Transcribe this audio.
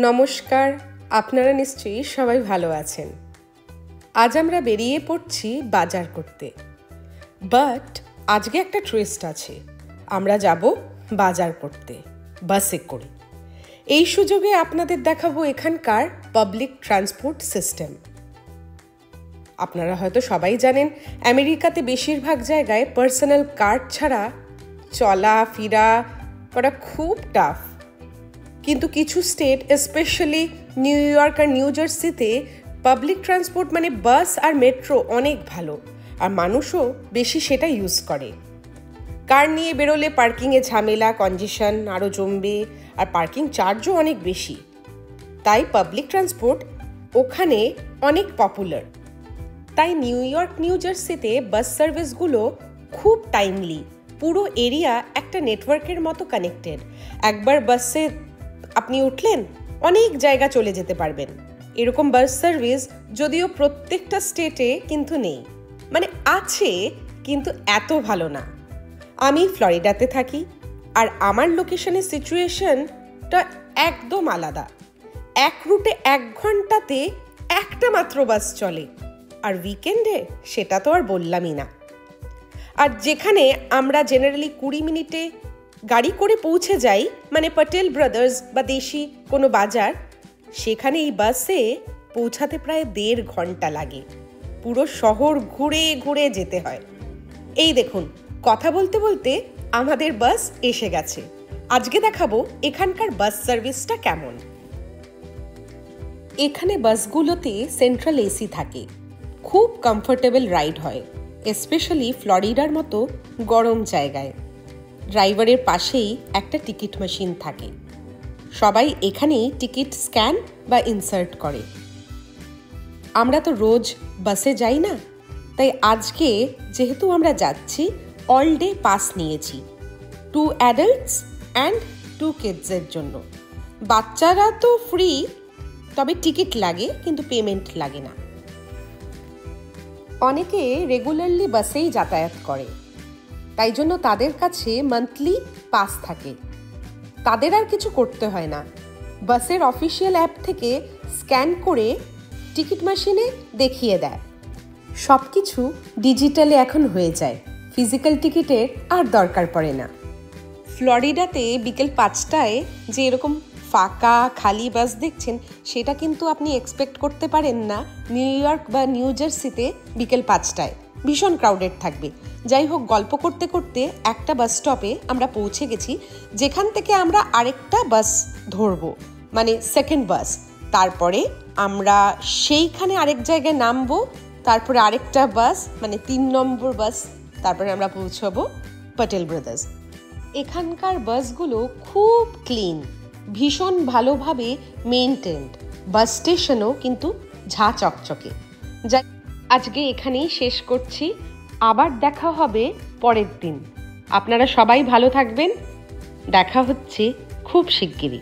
নমস্কার, আপনারা নিশ্চয়ই সবাই ভালো আছেন। আজ আমরা বেরিয়ে পড়ছি বাজার করতে। বাট আজকে একটা টুইস্ট আছে, আমরা যাব বাজার করতে বাসে করে। এই সুযোগে আপনাদের দেখাবো এখানকার পাবলিক ট্রান্সপোর্ট সিস্টেম। আপনারা হয়তো সবাই জানেন, আমেরিকাতে বেশিরভাগ জায়গায় পার্সোনাল কার ছাড়া চলা ফেরা করা খুব টাফ। কিন্তু কিছু স্টেট, স্পেশালি নিউ ইয়র্ক আর নিউ জার্সিতে পাবলিক ট্রান্সপোর্ট মানে বাস আর মেট্রো অনেক ভালো, আর মানুষও বেশি সেটা ইউজ করে। কার নিয়ে বেরোলে পার্কিংয়ে ঝামেলা, কনজেশন আরও জমবে, আর পার্কিং চার্জও অনেক বেশি। তাই পাবলিক ট্রান্সপোর্ট ওখানে অনেক পপুলার। তাই নিউ ইয়র্ক নিউ জার্সিতে বাস সার্ভিসগুলো খুব টাইমলি, পুরো এরিয়া একটা নেটওয়ার্কের মতো কানেক্টেড। একবার বাসে আপনি উঠলেন, অনেক জায়গা চলে যেতে পারবেন। এরকম বাস সার্ভিস যদিও প্রত্যেকটা স্টেটে কিন্তু নেই, মানে আছে কিন্তু এত ভালো না। আমি ফ্লোরিডাতে থাকি, আর আমার লোকেশনের সিচুয়েশনটা একদম আলাদা। এক রুটে 1 ঘন্টাতে একটা মাত্র বাস চলে, আর উইকেন্ডে সেটা তো আর বললামই না। আর যেখানে আমরা জেনারেলি 20 মিনিটে গাড়ি করে পৌঁছে যাই, মানে পটেল ব্রাদার্স বা দেশি কোনো বাজার, সেখানে এই বাসে পৌঁছাতে প্রায় 1.5 ঘন্টা লাগে। পুরো শহর ঘুরে ঘুরে যেতে হয়। এই দেখুন, কথা বলতে বলতে আমাদের বাস এসে গেছে। আজকে দেখাবো এখানকার বাস সার্ভিসটা কেমন। এখানে বাসগুলোতে সেন্ট্রাল এসি থাকে, খুব কমফোর্টেবল রাইড হয়, স্পেশালি ফ্লোরিডার মতো গরম জায়গায়। ড্রাইভারের পাশেই একটা টিকিট মেশিন থাকে, সবাই এখানেই টিকিট স্ক্যান বা ইনসার্ট করে। আমরা তো রোজ বাসে যাই না, তাই আজকে যেহেতু আমরা যাচ্ছি, অল ডে পাস নিয়েছি 2 অ্যাডাল্টস অ্যান্ড 2 কিডসের জন্য। বাচ্চারা তো ফ্রি, তবে টিকিট লাগে, কিন্তু পেমেন্ট লাগে না। অনেকে রেগুলারলি বাসেই যাতায়াত করে, তাই জন্য তাদের কাছে মান্থলি পাস থাকে। তাদের আর কিছু করতে হয় না, বাসের অফিসিয়াল অ্যাপ থেকে স্ক্যান করে টিকিট মেশিনে দেখিয়ে দেয়। সব কিছু ডিজিটালে এখন হয়ে যায়, ফিজিক্যাল টিকিটের আর দরকার পড়ে না। ফ্লোরিডাতে বিকেল 5টায় যে এরকম ফাঁকা খালি বাস দেখছেন, সেটা কিন্তু আপনি এক্সপেক্ট করতে পারেন না নিউ ইয়র্ক বা নিউ জার্সিতে বিকেল 5টায় ভীষণ ক্রাউডেড থাকবে। যাই হোক, গল্প করতে করতে একটা বাস স্টপে আমরা পৌঁছে গেছি, যেখান থেকে আমরা আরেকটা বাস ধরবো, মানে সেকেন্ড বাস। তারপরে আমরা সেইখানে আরেক জায়গায় নামবো, তারপরে আরেকটা বাস, মানে 3 নম্বর বাস, তারপরে আমরা পৌঁছবো পটেল ব্রাদার্স। এখানকার বাসগুলো খুব ক্লিন, ভীষণ ভালোভাবে মেইনটেন্ড। বাস স্টেশনও কিন্তু ঝা চকচকে। যাই, আজকে এখানেই শেষ করছি, আবার দেখা হবে পরের দিন। আপনারা সবাই ভালো থাকবেন, দেখা হচ্ছে খুব শিগগিরই।